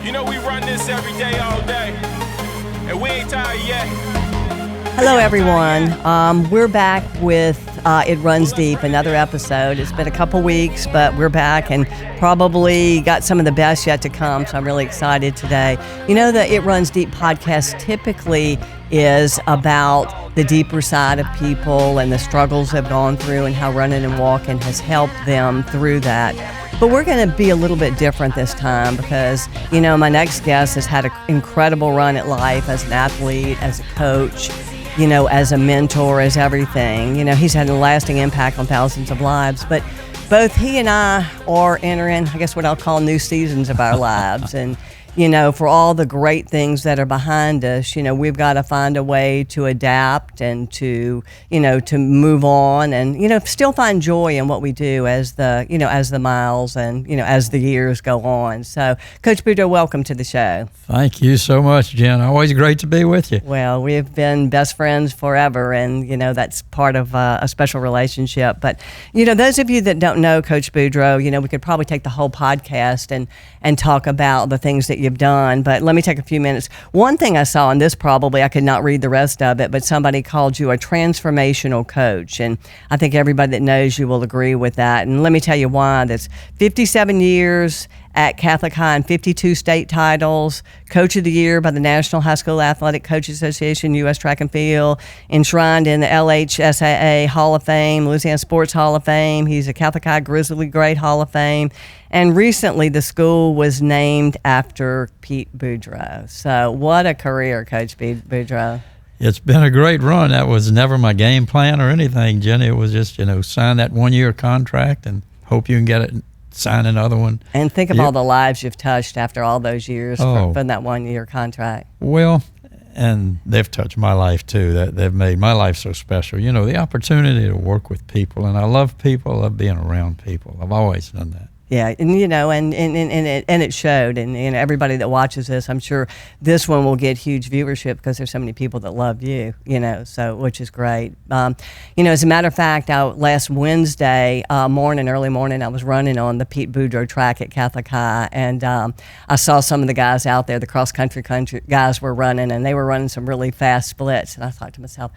You know we run this every day, all day, and we ain't tired yet. Hello, everyone. We're back with It Runs Deep, another episode. It's been a couple weeks, but we're back and probably got some of the best yet to come, so I'm really excited today. You know, the It Runs Deep podcast typically is about the deeper side of people and the struggles they've gone through and how running and walking has helped them through that. But we're going to be a little bit different this time because, you know, my next guest has had an incredible run at life as an athlete, as a coach, you know, as a mentor, as everything. You know, he's had a lasting impact on thousands of lives. But both he and I are entering, I guess, what I'll call new seasons of our lives. And, you know, for all the great things that are behind us, you know, we've got to find a way to adapt and to, you know, to move on and, you know, still find joy in what we do as the, you know, as the miles and, you know, as the years go on. So, Coach Boudreaux, welcome to the show. Thank you so much, Jen. Always great to be with you. Well, we've been best friends forever, and, you know, that's part of a special relationship. But, you know, those of you that don't know Coach Boudreaux, you know, we could probably take the whole podcast and talk about the things that you've done, but let me take a few minutes. One thing I saw, and this probably, I could not read the rest of it, but somebody called you a transformational coach, and I think everybody that knows you will agree with that. And let me tell you why. That's 57 years at Catholic High and 52 state titles, Coach of the Year by the National High School Athletic Coaches Association, U.S. Track and Field, enshrined in the LHSAA Hall of Fame, Louisiana Sports Hall of Fame. He's a Catholic High Grizzly Great Hall of Fame. And recently the school was named after Pete Boudreaux. So what a career, Coach Boudreaux. It's been a great run. That was never my game plan or anything, Jenny. It was just, you know, sign that 1-year contract and hope you can get it. Sign another one. And think of all the lives you've touched after all those years from that 1-year contract. Well, and they've touched my life too. They've made my life so special. You know, the opportunity to work with people, and I love people. I love being around people. I've always done that. Yeah, and you know, and it showed, and you know, everybody that watches this, I'm sure this one will get huge viewership because there's so many people that love you, you know, so which is great. You know, as a matter of fact, last Wednesday early morning, I was running on the Pete Boudreaux track at Catholic High, and I saw some of the guys out there, the cross country guys were running, and they were running some really fast splits, and I thought to myself,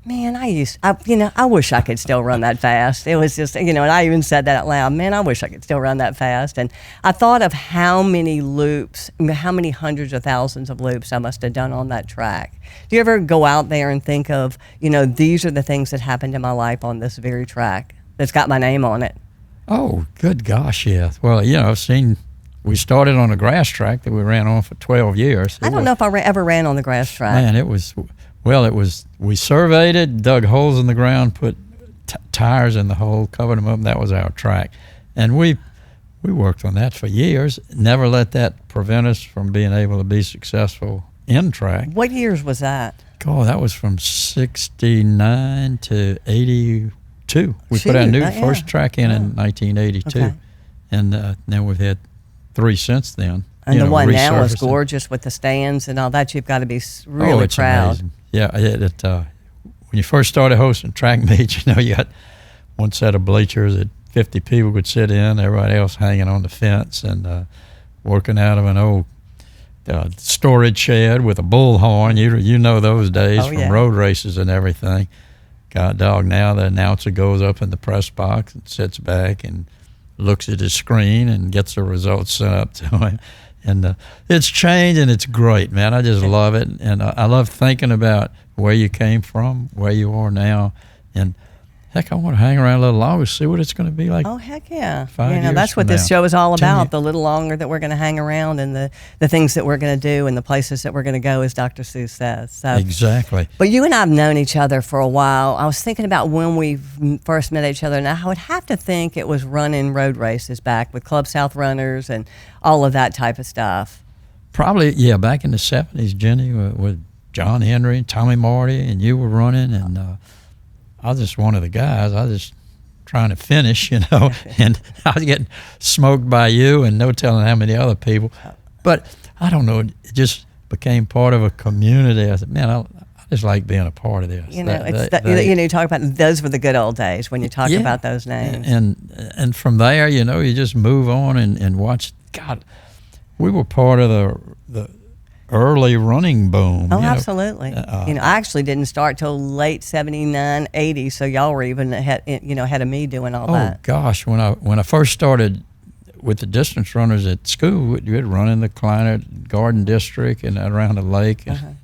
man, I wish I could still run that fast. It was just, you know, and I even said that out loud, man, I wish I could still run that fast. And I thought of how many loops, how many hundreds of thousands of loops I must have done on that track. Do you ever go out there and think of, you know, these are the things that happened in my life on this very track that's got my name on it? Oh, good gosh, yeah. Well, you know, we started on a grass track that we ran on for 12 years. I don't know if I ever ran on the grass track. Man, we surveyed it, dug holes in the ground, put tires in the hole, covered them up, and that was our track. And we worked on that for years, never let that prevent us from being able to be successful in track. What years was that? Oh, that was from 69 to 82. We put our first track in 1982. Okay. And then we've had 3 since then. And the one now is gorgeous with the stands and all that. You've got to be really proud. Amazing. Yeah, when you first started hosting track meets, you know, you had one set of bleachers that 50 people could sit in, everybody else hanging on the fence and working out of an old storage shed with a bullhorn. You know those days from road races and everything. God dog, now the announcer goes up in the press box and sits back and looks at his screen and gets the results sent up to him. And it's changed, and it's great, man. I just love it, and I love thinking about where you came from, where you are now, and heck, I want to hang around a little longer, see what it's going to be like. Oh, heck yeah. 5 years that's what from this now. show is all about, the little longer that we're going to hang around and the things that we're going to do and the places that we're going to go, as Dr. Seuss says. So, exactly. But you and I have known each other for a while. I was thinking about when we first met each other, and I would have to think it was running road races back with Club South Runners and all of that type of stuff. Probably, yeah, back in the 70s, Jenny, with John Henry and Tommy Marty, and you were running, and I was just one of the guys. I was just trying to finish, you know, and I was getting smoked by you and no telling how many other people. But I don't know, it just became part of a community. I said, man, I just like being a part of this. You know, you talk about those were the good old days when you talk about those names. And from there, you know, you just move on and watch. God, we were part of the early running boom. Oh, absolutely. I actually didn't start till late 79, 80, so y'all were even ahead of me doing all that. Oh gosh, when I first started with the distance runners at school, we'd run in the Kleinert Garden District and around the lake. And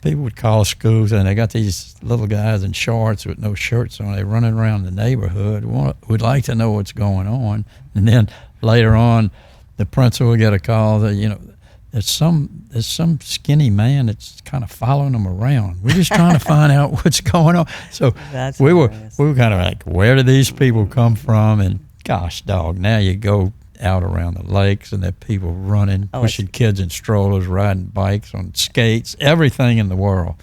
people would call schools, and they got these little guys in shorts with no shirts on. They're running around the neighborhood. We'd like to know what's going on. And then later on, the principal would get a call that, there's some skinny man that's kind of following them around. We're just trying to find out what's going on. So we were kind of like, where do these people come from? And gosh, dog, now you go out around the lakes and there are people running, pushing kids in strollers, riding bikes, on skates, everything in the world.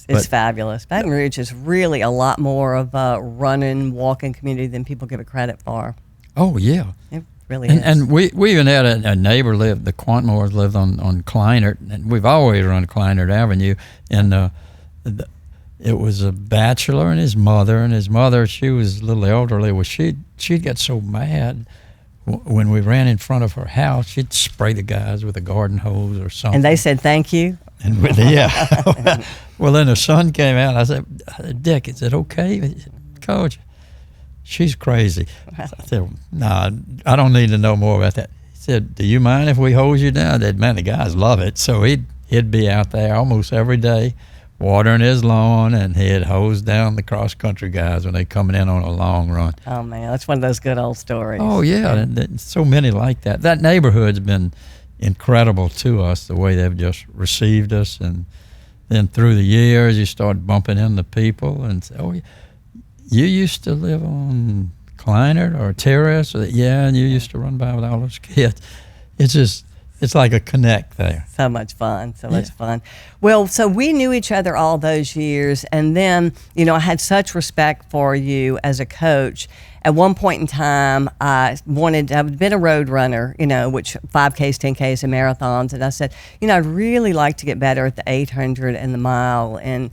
It's fabulous. Baton Rouge is really a lot more of a running, walking community than people give it credit for. Oh, yeah. It really is. And we even had a neighbor lived, the Quantmores lived on Kleinert, and we've always run Kleinert Avenue, and it was a bachelor and his mother, she was a little elderly. Well, she'd get so mad when we ran in front of her house, she'd spray the guys with a garden hose or something. And they said, thank you? And yeah. Well, then the son came out. I said, Dick, is it okay? He said, Coach, she's crazy. I said, nah, I don't need to know more about that. He said, do you mind if we hose you down? Man, the guys love it. So he'd be out there almost every day watering his lawn, and he'd hose down the cross-country guys when they coming in on a long run. Oh, man, that's one of those good old stories. Oh, yeah, and so many like that. That neighborhood's been incredible to us, the way they've just received us. And then through the years, you start bumping into people and say, oh, you used to live on Kleinert or Terrace? Yeah, and you used to run by with all those kids. It's like a connect there. So much fun, much fun. Well, so we knew each other all those years, and then, I had such respect for you as a coach. At one point in time, I've been a road runner, which 5Ks, 10Ks, and marathons, and I said, I'd really like to get better at the 800 and the mile, and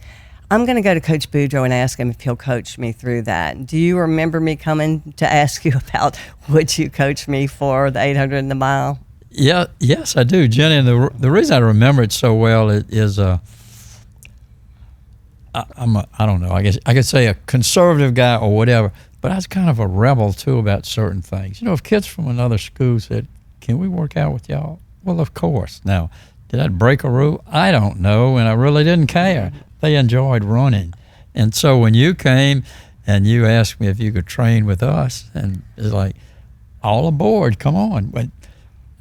I'm going to go to Coach Boudreaux and ask him if he'll coach me through that. Do you remember me coming to ask you about would you coach me for the 800 and the mile? Yeah, yes, I do, Jenny. And the reason I remember it so well is I don't know. I guess I could say a conservative guy or whatever, but I was kind of a rebel too about certain things. If kids from another school said, "Can we work out with y'all?" Well, of course. Now, did I break a rule? I don't know, and I really didn't care. They enjoyed running, and so when you came and you asked me if you could train with us, and it's like, all aboard, come on. But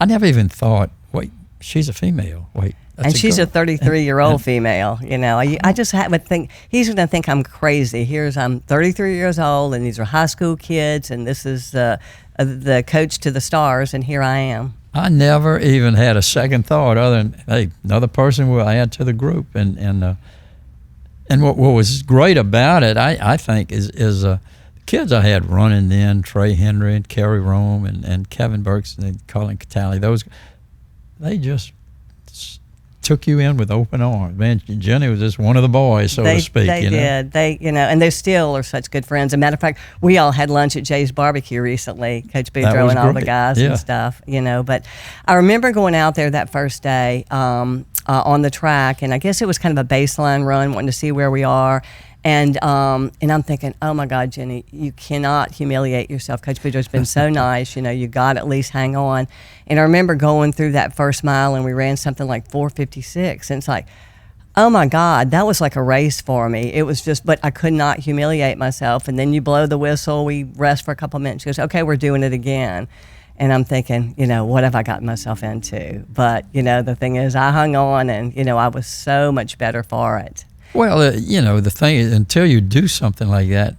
I never even thought, wait, she's a female. Wait, that's and she's girl. a 33-year-old female. I just would think he's going to think I'm crazy. I'm 33 years old, and these are high school kids, and this is the coach to the stars, and here I am. I never even had a second thought other than, hey, another person will add to the group. And what was great about it, I think, is the kids I had running then, Trey Henry and Kerry Rome and Kevin Burks and Colin Catali, they just took you in with open arms. Man, Jenny was just one of the boys, so to speak. They did. And they still are such good friends. As a matter of fact, we all had lunch at Jay's Barbecue recently, Coach Boudreaux and all the guys and stuff, But I remember going out there that first day on the track, and I guess it was kind of a baseline run, wanting to see where we are. And I'm thinking, oh my God, Jenny, you cannot humiliate yourself. Coach Boudreaux's been so nice, you got to at least hang on. And I remember going through that first mile, and we ran something like 4:56, and it's like, oh my God, that was like a race for me. It was just, but I could not humiliate myself. And then you blow the whistle, we rest for a couple of minutes. She goes, okay, we're doing it again. And I'm thinking, what have I gotten myself into? But the thing is, I hung on, and I was so much better for it. Well, the thing is, until you do something like that,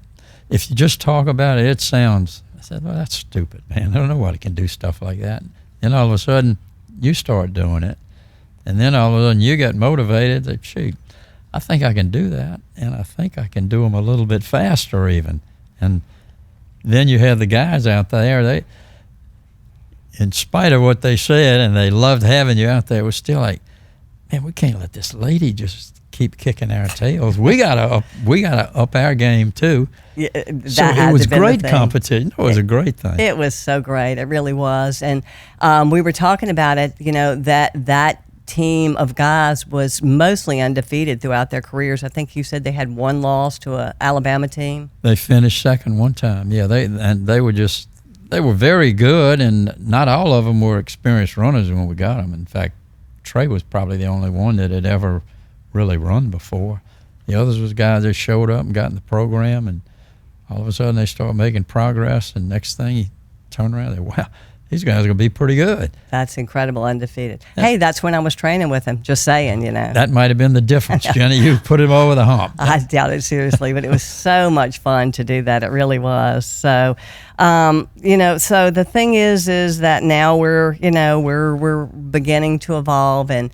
if you just talk about it, it sounds, I said, well, that's stupid, man. I don't know why can do stuff like that. Then all of a sudden, you start doing it. And then all of a sudden, you get motivated that, shoot, I think I can do that. And I think I can do them a little bit faster even. And then you have the guys out there, they, in spite of what they said, and they loved having you out there, it was still like, man, we can't let this lady just keep kicking our tails. We gotta up our game too. Yeah, So it was great competition. It was a great thing. It was so great. It really was. And we were talking about it, that team of guys was mostly undefeated throughout their careers. I think you said they had one loss to a Alabama team. They finished second one time. Yeah, they were very good, and not all of them were experienced runners when we got them. In fact, Trey was probably the only one that had ever really run before. The others was guys that showed up and got in the program, and all of a sudden they started making progress, and next thing you turn around and wow, these guys are going to be pretty good. That's incredible, undefeated. Hey, that's when I was training with him, just saying, That might have been the difference, Jenny. You put him over the hump. I doubt it seriously, but it was so much fun to do that. It really was. So, so the thing is that now we're beginning to evolve, and,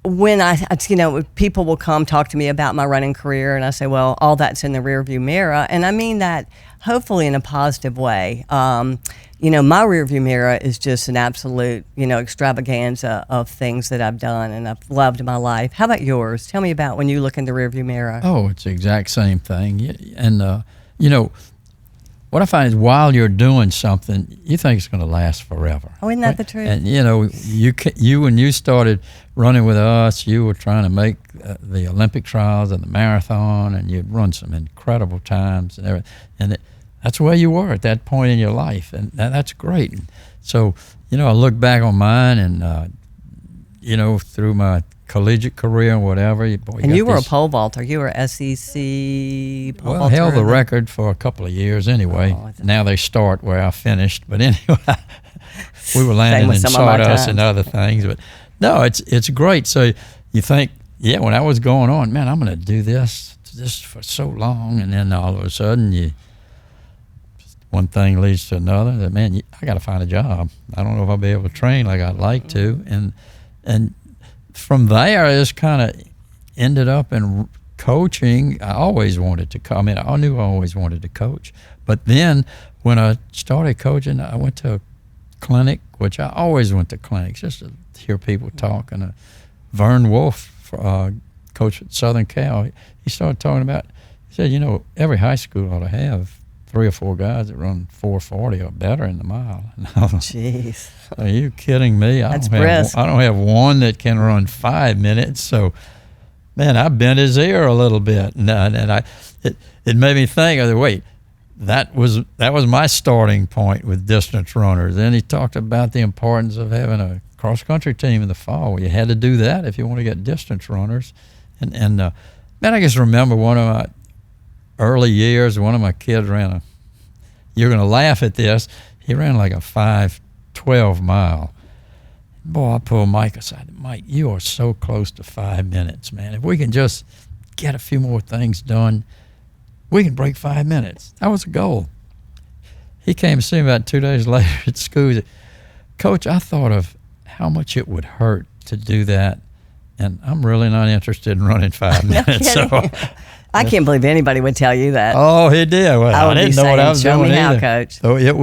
when people will come talk to me about my running career, and I say, well, all that's in the rearview mirror, and I mean that hopefully in a positive way. My rearview mirror is just an absolute, extravaganza of things that I've done and I've loved in my life. How about yours? Tell me about when you look in the rearview mirror. Oh, it's the exact same thing. And, what I find is while you're doing something, you think it's going to last forever. Oh, isn't that the truth? And, you when you started running with us, you were trying to make the Olympic trials and the marathon, and you'd run some incredible times and everything. And that's where you were at that point in your life, and that's great. And so, I look back on mine and, through my collegiate career and whatever. You were a pole vaulter. You were SEC pole vaulter. Well, I held the record for a couple of years anyway. Now they start where I finished. But anyway, we were landing in sawdust and other things. But no, it's great. So you think, when I was going on, man, I'm going to do this for so long. And then all of a sudden, one thing leads to another. That, man, I got to find a job. I don't know if I'll be able to train like I'd like to. And from there, I just kind of ended up in coaching. I always wanted to coach. I knew I always wanted to coach. But then when I started coaching, I went to a clinic, which I always went to clinics just to hear people talk. And Vern Wolf, coach at Southern Cal, he started talking about, he said, every high school ought to have 3 or 4 guys that run 4:40 or better in the mile. Jeez. Are you kidding me? I don't have one that can run 5 minutes. So, man, I bent his ear a little bit, and it made me think. I said, wait, that was my starting point with distance runners. Then he talked about the importance of having a cross country team in the fall. You had to do that if you want to get distance runners, and man, I just remember one of my early years, one of my kids ran you're going to laugh at this, he ran like a 5:12 mile. Boy, I pulled Mike aside. Mike, you are so close to 5 minutes, man. If we can just get a few more things done, we can break 5 minutes. That was a goal. He came to see me about 2 days later at school. He said, Coach, I thought of how much it would hurt to do that, and I'm really not interested in running 5 minutes. So I can't believe anybody would tell you that. Oh, he did. Well, I didn't know what I was doing either. Show me how, Coach. So it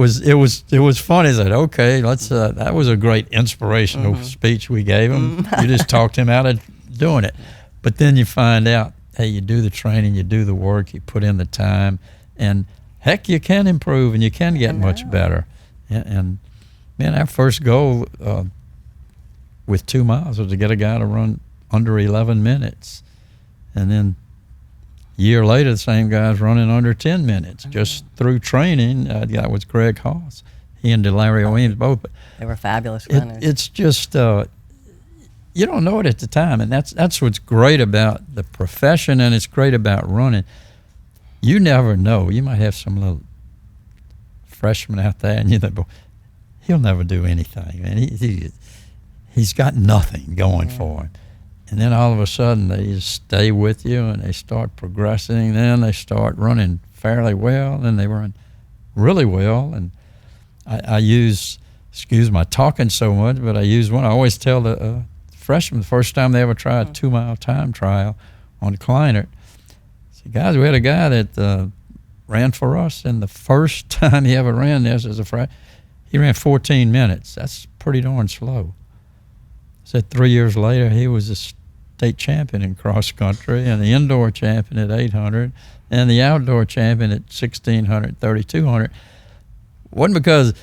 was funny. I said, okay, let's. That was a great inspirational speech we gave him. You just talked him out of doing it, but then you find out, hey, you do the training, you do the work, you put in the time, and heck, you can improve and you can get much better. And man, our first goal with 2 miles was to get a guy to run under 11 minutes, and then a year later, the same guy's running under 10 minutes just through training. That was Greg Haas. He and Delario Williams both. But they were fabulous runners. It's just you don't know it at the time, and that's what's great about the profession, and it's great about running. You never know. You might have some little freshman out there, and you think, he'll never do anything. Man, he's got nothing going for him. And then all of a sudden, they just stay with you, and they start progressing. Then they start running fairly well, and they run really well. And I use, excuse my talking so much, but I use one. I always tell the freshmen the first time they ever try a 2 mile time trial on the Kleinert, I said, guys, we had a guy that ran for us, and the first time he ever ran this as a freshman, he ran 14 minutes. That's pretty darn slow. said 3 years later he was a state champion in cross country and the indoor champion at 800 and the outdoor champion at 1600, 3200. Wasn't because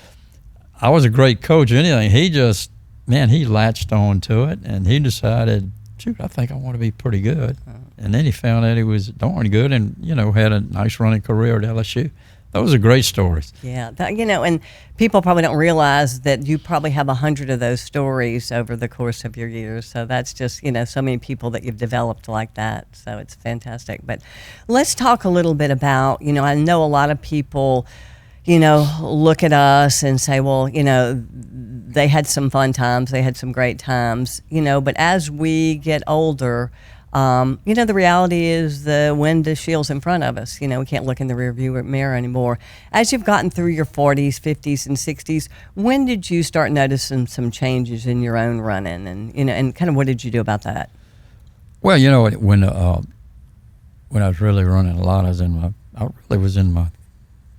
I was a great coach or anything. He just, man, he latched on to it and he decided, shoot, I think I want to be pretty good. And then he found out he was darn good and, you know, had a nice running career at LSU. Those are great stories. Yeah, you know, and people probably don't realize that you probably have 100 of those stories over the course of your years. So that's just, you know, so many people that you've developed like that. So it's fantastic. But let's talk a little bit about, you know, I know a lot of people, you know, look at us and say, well, you know, they had some fun times, they had some great times, you know, but as we get older, you know, the reality is the wind is shields in front of us. You know, we can't look in the rearview mirror anymore. As you've gotten through your 40s, 50s, and 60s, when did you start noticing some changes in your own running? And, you know, and kind of what did you do about that? Well, you know, when I was really running a lot, I really was in my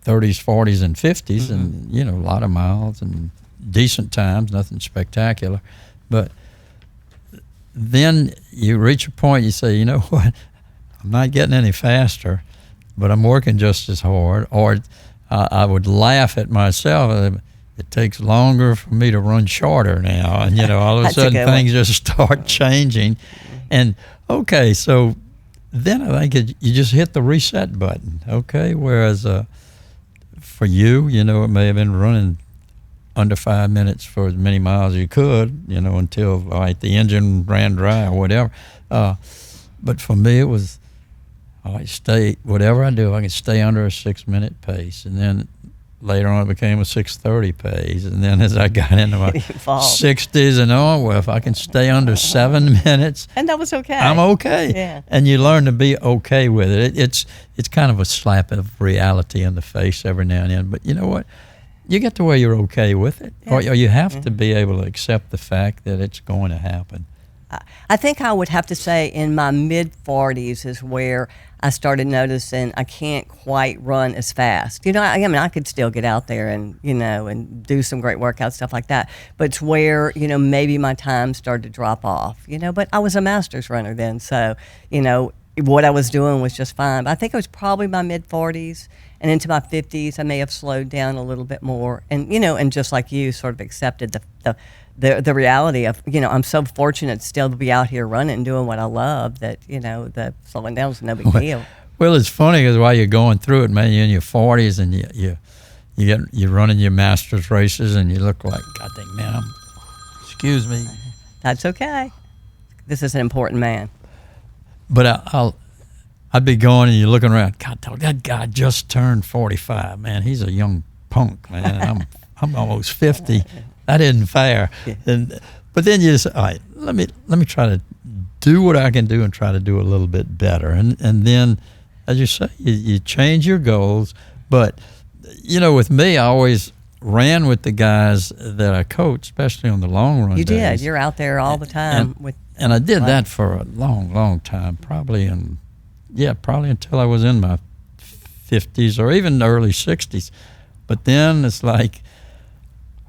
30s, 40s, and 50s, and, you know, a lot of miles and decent times, nothing spectacular. But then you reach a point, you say, you know what, I'm not getting any faster, but I'm working just as hard. Or I would laugh at myself. It takes longer for me to run shorter now. And, you know, all of a sudden things just start changing. And, okay, so then I think you just hit the reset button, okay? Whereas for you, you know, it may have been running under 5 minutes for as many miles as you could, you know, until like the engine ran dry or whatever. But for me, it was, whatever I do, I can stay under a 6 minute pace. And then later on, it became a 6:30 pace. And then as I got into my 60s and on, well, if I can stay under 7 minutes. And that was okay. I'm okay. Yeah. And you learn to be okay with it. It's kind of a slap of reality in the face every now and then. But you know what? You get to where you're okay with it, or you have to be able to accept the fact that it's going to happen. I think I would have to say in my mid-40s is where I started noticing I can't quite run as fast. You know, I mean, I could still get out there and, you know, and do some great workouts, stuff like that. But it's where, you know, maybe my time started to drop off, you know. But I was a master's runner then, so, you know, what I was doing was just fine. But I think it was probably my mid-40s. And into my 50s, I may have slowed down a little bit more. And, you know, and just like you, sort of accepted the reality of, you know, I'm so fortunate still to be out here running, doing what I love, that, you know, the slowing down is no big deal. Well, it's funny because while you're going through it, man, you're in your 40s and you're running your Masters races and you look like, God dang, man, excuse me. That's okay. This is an important man. But I'd be going and you're looking around, God, that guy just turned 45, man. He's a young punk, man. I'm almost 50. That isn't fair. Yeah. But then you just, all right, let me try to do what I can do and try to do a little bit better. And then, as you say, you change your goals. But, you know, with me, I always ran with the guys that I coach, especially on the long run days. You did. You're out there all the time. And I did that for a long, long time, probably until I was in my 50s or even early 60s. But then it's like,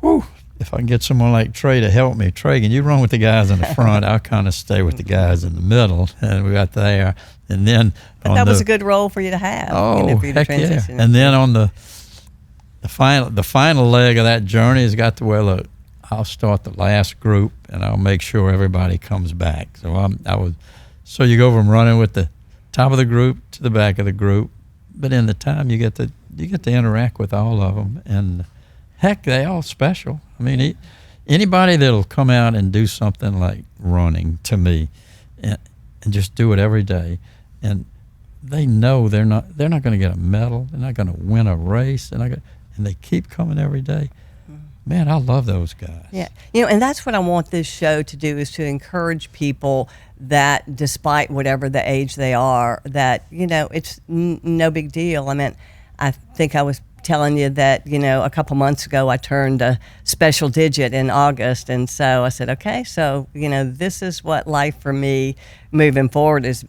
whew, if I can get someone like Trey to help me. Trey, can you run with the guys in the front? I'll kind of stay with the guys in the middle. And we got there. And then that was a good role for you to have. Oh, you know, for you to heck yeah. transition. And then on the final leg of that journey has got to where, look, I'll start the last group and I'll make sure everybody comes back. So you go from running with the top of the group to the back of the group, but in the time you get to interact with all of them, and heck, they all special. I mean, anybody that'll come out and do something like running to me, and just do it every day, and they know they're not going to get a medal, they're not going to win a race, and they keep coming every day. Man, I love those guys. Yeah, you know, and that's what I want this show to do, is to encourage people that despite whatever the age they are, that, you know, it's no big deal. I mean, I think I was telling you that, you know, a couple months ago I turned a special digit in August, and so I said, okay, so, you know, this is what life for me moving forward is.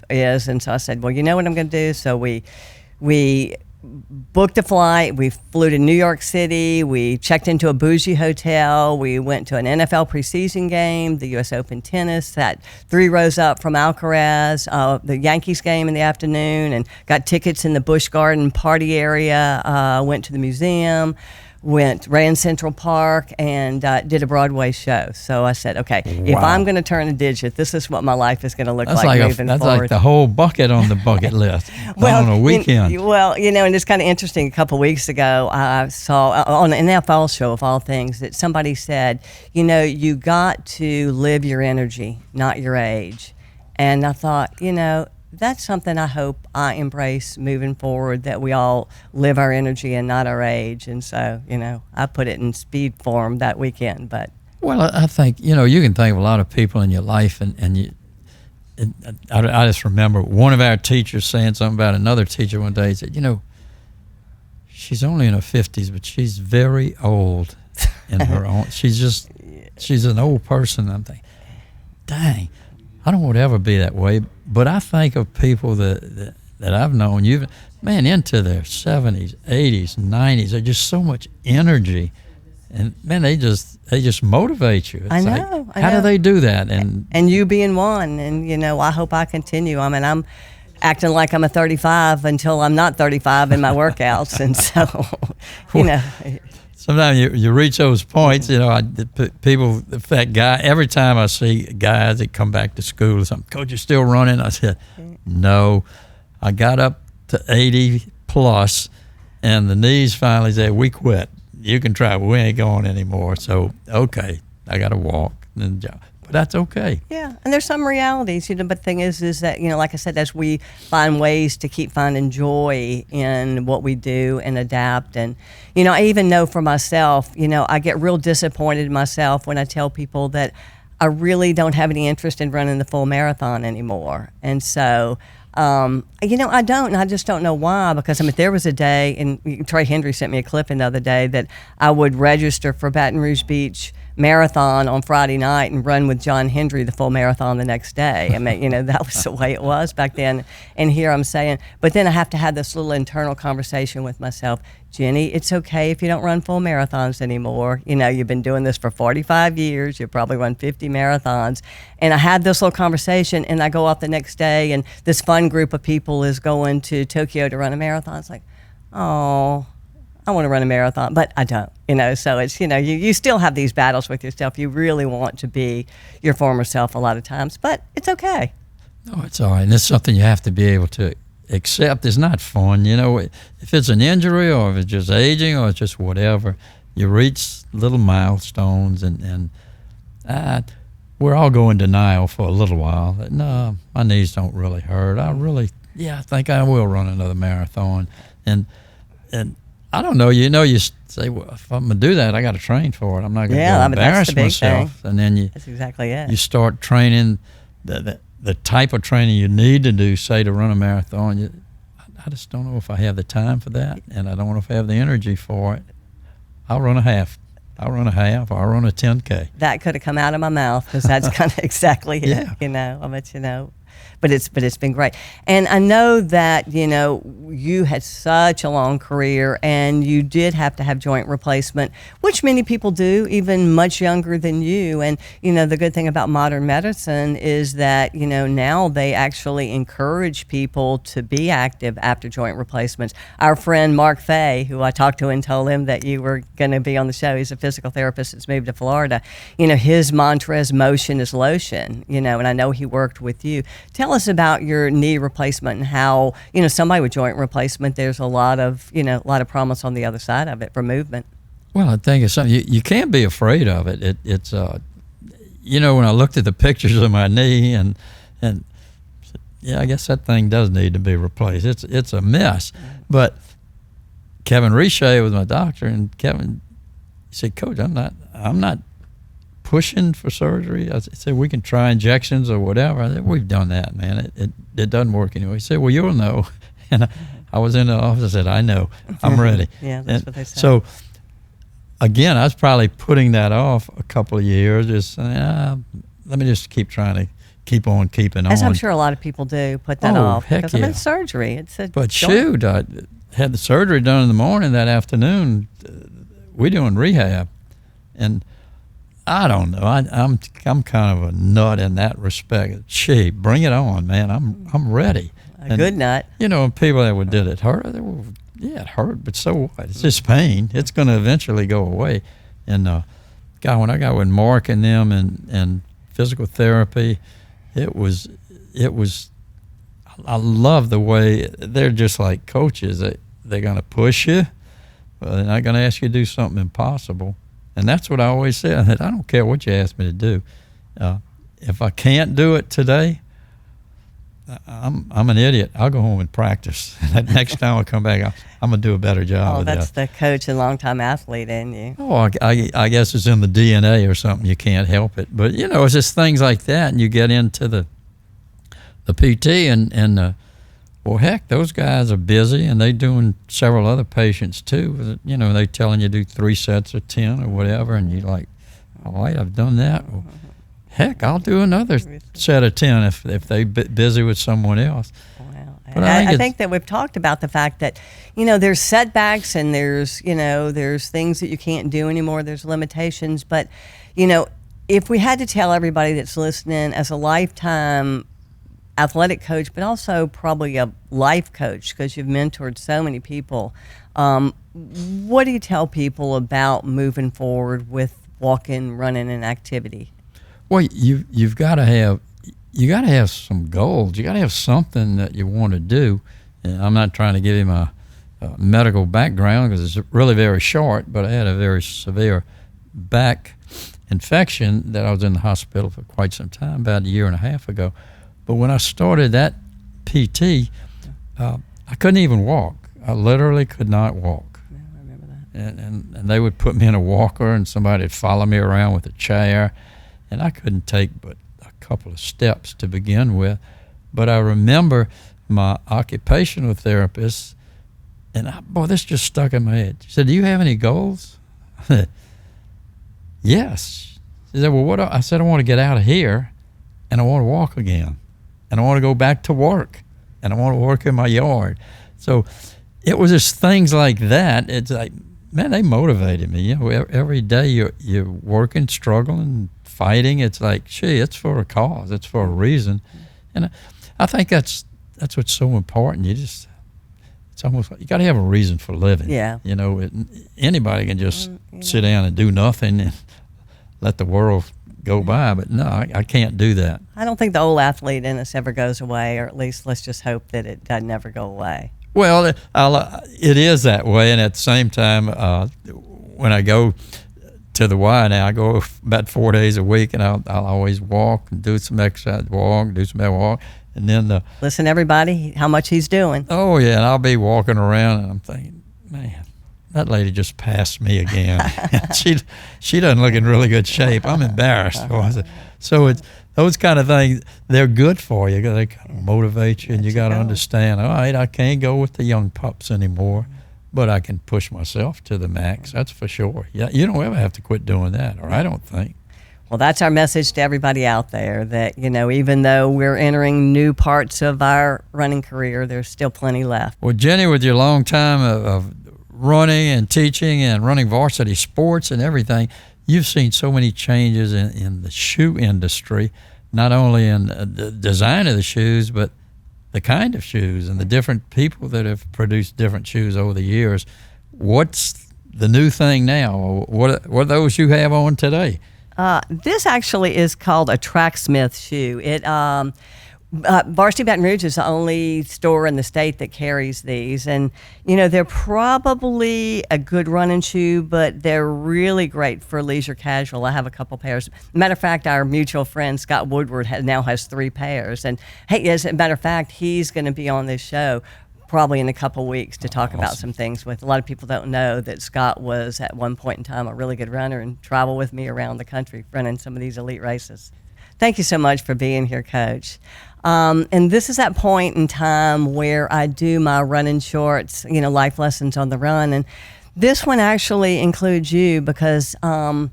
And so I said, well, you know what I'm going to do? So we booked a flight. We flew to New York City. We checked into a bougie hotel. We went to an NFL preseason game, the U.S. Open tennis, sat 3 rows up from Alcaraz, the Yankees game in the afternoon, and got tickets in the Busch Garden party area, went to the museum, ran Central Park, and did a Broadway show. So I said, okay, if I'm going to turn a digit, this is what my life is going to look like moving that's forward. like the whole bucket on the bucket list on a weekend. And it's kind of interesting. A couple of weeks ago, I saw on an NFL show, of all things, that somebody said, you got to live your energy, not your age. And I thought, that's something I hope I embrace moving forward, that we all live our energy and not our age. And so, I put it in speed form that weekend. But well, I think, you can think of a lot of people in your life, I just remember one of our teachers saying something about another teacher one day. He said, she's only in her 50s, but she's very old in her own. She's an old person. I'm thinking, dang, I don't want to ever be that way. But I think of people that I've known, into their 70s, 80s, 90s. They're just so much energy, and man, they just motivate you. It's I know. How do they do that? And you being one, and I hope I continue. I mean, I'm acting like I'm a 35 until I'm not 35 in my workouts, and so Sometimes you reach those points, people, that guy, every time I see guys that come back to school or something, Coach, you're still running? I said, no, I got up to 80 plus, and the knees finally said, we quit. You can try, we ain't going anymore. So, okay, I got to walk. But that's okay. Yeah, and there's some realities, but the thing is that, like I said, as we find ways to keep finding joy in what we do and adapt. And, I even know for myself, I get real disappointed in myself when I tell people that I really don't have any interest in running the full marathon anymore. And so, I don't, and I just don't know why, because there was a day, and Trey Hendry sent me a clip in the other day, that I would register for Baton Rouge Beach Marathon on Friday night and run with John Hendry the full marathon the next day. I mean, that was the way it was back then. And here I'm saying, but then I have to have this little internal conversation with myself. Jenny, it's okay if you don't run full marathons anymore. You've been doing this for 45 years. You've probably run 50 marathons. And I had this little conversation, and I go off the next day, and this fun group of people is going to Tokyo to run a marathon. It's like, oh, I want to run a marathon, but I don't, so it's, you still have these battles with yourself. You really want to be your former self a lot of times, but it's okay. No, it's all right. And it's something you have to be able to accept. It's not fun, if it's an injury or if it's just aging or it's just whatever, you reach little milestones, and we're all going denial for a little while. No, my knees don't really hurt. I think I will run another marathon. And I don't know, you say, well, if I'm going to do that, I got to train for it. I'm not going to embarrass myself. Thing. And then that's exactly it. You start training the type of training you need to do, say, to run a marathon. I just don't know if I have the time for that, and I don't know if I have the energy for it. I'll run a half. I'll run a 10K. That could have come out of my mouth, because that's kind of exactly it, I'll let you know. But it's been great. And I know that, you had such a long career, and you did have to have joint replacement, which many people do, even much younger than you. And, the good thing about modern medicine is that, now they actually encourage people to be active after joint replacements. Our friend Mark Fay, who I talked to and told him that you were going to be on the show, he's a physical therapist that's moved to Florida. His mantra is motion is lotion, and I know he worked with you. Tell us about your knee replacement and how, somebody with joint replacement, there's a lot of promise on the other side of it for movement. Well, I think it's something you can't be afraid of it. It's when I looked at the pictures of my knee and I guess that thing does need to be replaced. It's a mess. But Kevin Richey was my doctor, and Kevin said, Coach, I'm not pushing for surgery. I said, we can try injections or whatever. I said, we've done that, man. It doesn't work anyway. He said, well, you'll know. And I was in the office. I said, I know. I'm ready. Yeah, that's what they said. So, again, I was probably putting that off a couple of years. Just, let me just keep trying to keep on keeping on. As I'm sure a lot of people do, put that off. Heck because yeah. I'm in surgery. But shoot, had the surgery done in the morning. That afternoon, we're doing rehab, and I don't know. I'm kind of a nut in that respect. Gee, bring it on, man. I'm ready. A good nut. You know, people that did it hurt. Yeah, it hurt, but so what? It's just pain. It's going to eventually go away. And God, when I got with Mark and them and physical therapy, it was. I love the way they're just like coaches. They're going to push you. They're not going to ask you to do something impossible. And that's what I always say. I said, I don't care what you ask me to do. If I can't do it today, I'm an idiot. I'll go home and practice. And next time I come back, I'm going to do a better job. Oh, that's the coach and longtime athlete in you. Oh, I guess it's in the DNA or something. You can't help it. But, you know, it's just things like that. And you get into the PT and well, heck, those guys are busy, and they're doing several other patients too. You know, they're telling you to do 3 sets of 10 or whatever, and you're like, all right, I've done that. Well, heck, I'll do another set of 10 if they're busy with someone else. Wow. But I think that we've talked about the fact that, you know, there's setbacks and there's things that you can't do anymore. There's limitations. But, you know, if we had to tell everybody that's listening, as a lifetime athletic coach, but also probably a life coach because you've mentored so many people, what do you tell people about moving forward with walking, running, and activity? Well, you've got to have some goals. You got to have something that you want to do. And I'm not trying to give him a medical background because it's really very short, but I had a very severe back infection that I was in the hospital for quite some time, about 1.5 years ago. But when I started that PT, I couldn't even walk. I literally could not walk. Yeah, I remember that. And they would put me in a walker, and somebody would follow me around with a chair, and I couldn't take but a couple of steps to begin with. But I remember my occupational therapist, and this just stuck in my head. She said, "Do you have any goals?" Yes. She said, "Well, I said, "I want to get out of here, and I want to walk again. And I want to go back to work, and I want to work in my yard." So it was just things like that. It's like, man, they motivated me. You know, every day you're working, struggling, fighting. It's like, gee, it's for a cause. It's for a reason. And I think that's what's so important. It's almost like you got to have a reason for living. Yeah. You know, anybody can just sit down and do nothing and let the world go by, but no, I can't do that. I don't think the old athlete in us ever goes away, or at least let's just hope that it doesn't ever go away. Well, it is that way, and at the same time, when I go to the Y now, I go about 4 days a week, and I'll always walk and do some exercise, do some walk, and then listen, everybody, how much he's doing. Oh yeah, and I'll be walking around, and I'm thinking, man, that lady just passed me again. she doesn't look in really good shape. I'm embarrassed. So it's those kind of things. They're good for you. They kind of motivate you, and you got to understand. All right, I can't go with the young pups anymore, but I can push myself to the max. That's for sure. Yeah, you don't ever have to quit doing that, or I don't think. Well, that's our message to everybody out there that, you know, even though we're entering new parts of our running career, there's still plenty left. Well, Jenny, with your long time of running and teaching and running varsity sports and everything, you've seen so many changes in the shoe industry, not only in the design of the shoes, but the kind of shoes and the different people that have produced different shoes over the years. What's the new thing now? What are those you have on today? This actually is called a Tracksmith shoe. Varsity Baton Rouge is the only store in the state that carries these, and you know they're probably a good running shoe, but they're really great for leisure casual. I have a couple pairs. Matter of fact, our mutual friend Scott Woodward now has 3 pairs, and hey, as a matter of fact, he's going to be on this show probably in a couple weeks to talk about some things. With a lot of people don't know that Scott was at one point in time a really good runner and traveled with me around the country running some of these elite races. Thank you so much for being here, Coach. And this is that point in time where I do my running shorts, you know, life lessons on the run. And this one actually includes you because I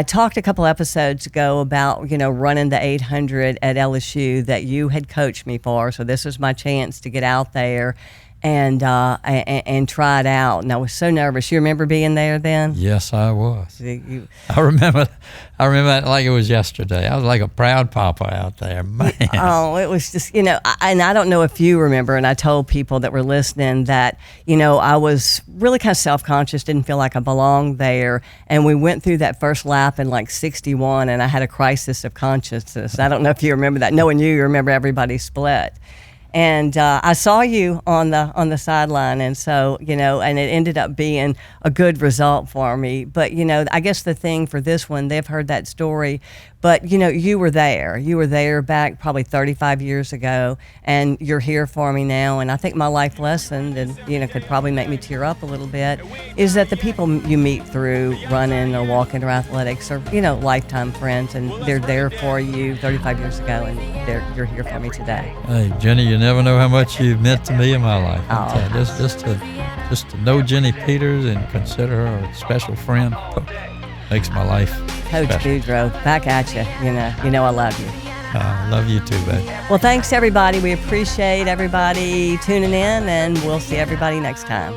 talked a couple episodes ago about, you know, running the 800 at LSU that you had coached me for. So this was my chance to get out there and try it out. And I was so nervous. You remember being there then? Yes, I was. I remember it like it was yesterday. I was like a proud papa out there, man. Oh, it was just, and I don't know if you remember, and I told people that were listening that, I was really kind of self-conscious, didn't feel like I belonged there. And we went through that first lap in like 61, and I had a crisis of consciousness. I don't know if you remember that. Knowing you remember everybody split. And I saw you on the sideline, and so and it ended up being a good result for me. But I guess the thing for this one, they've heard that story, but you were there. You were there back probably 35 years ago, and you're here for me now. And I think my life lesson, and could probably make me tear up a little bit, is that the people you meet through running or walking or athletics are lifetime friends, and they're there for you 35 years ago, and you're here for me today. Hey, Jenny, you never know how much you've meant to me in my life. Oh. Just to know Jenny Peters and consider her a special friend makes my life Coach special. Boudreaux, back at you. I love you. I love you too, babe. Well, thanks everybody. We appreciate everybody tuning in, and we'll see everybody next time.